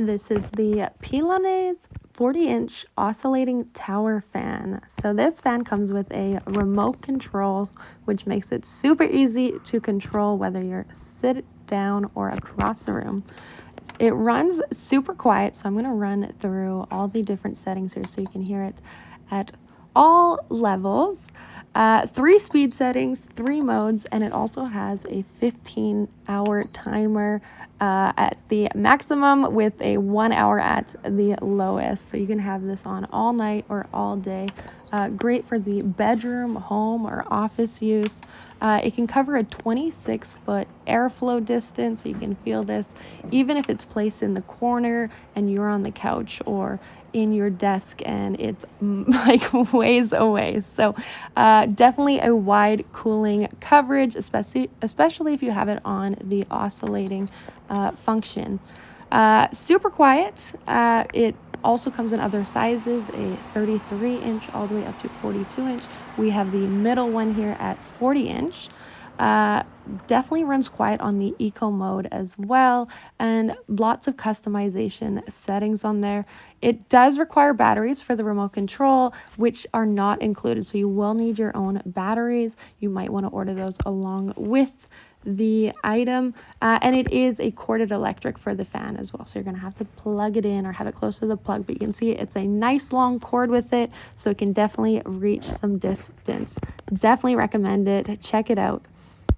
This is the PELONIS 40-inch oscillating tower fan. So this fan comes with a remote control, which makes it super easy to control whether you're sit down or across the room. It runs super quiet, so I'm going to run through all the different settings here so you can hear it at all levels. 3 speed settings, 3 modes, and it also has a 15-hour timer at the maximum with a 1 hour at the lowest. So you can have this on all night or all day. Great for the bedroom, home, or office use. It can cover a 26-foot airflow distance, so you can feel this even if it's placed in the corner and you're on the couch or in your desk and it's like ways away. So definitely a wide cooling coverage, especially if you have it on the oscillating function. Super quiet. It also comes in other sizes, a 33-inch all the way up to 42-inch. We have the middle one here at 40-inch. Definitely runs quiet on the eco mode as well, and lots of customization settings on there. It does require batteries for the remote control, which are not included, so you will need your own batteries. You might want to order those along with the item, and it is a corded electric for the fan as well, so you're going to have to plug it in or have it close to the plug, but you can see it's a nice long cord with it, so it can definitely reach some distance. Definitely recommend it. Check it out.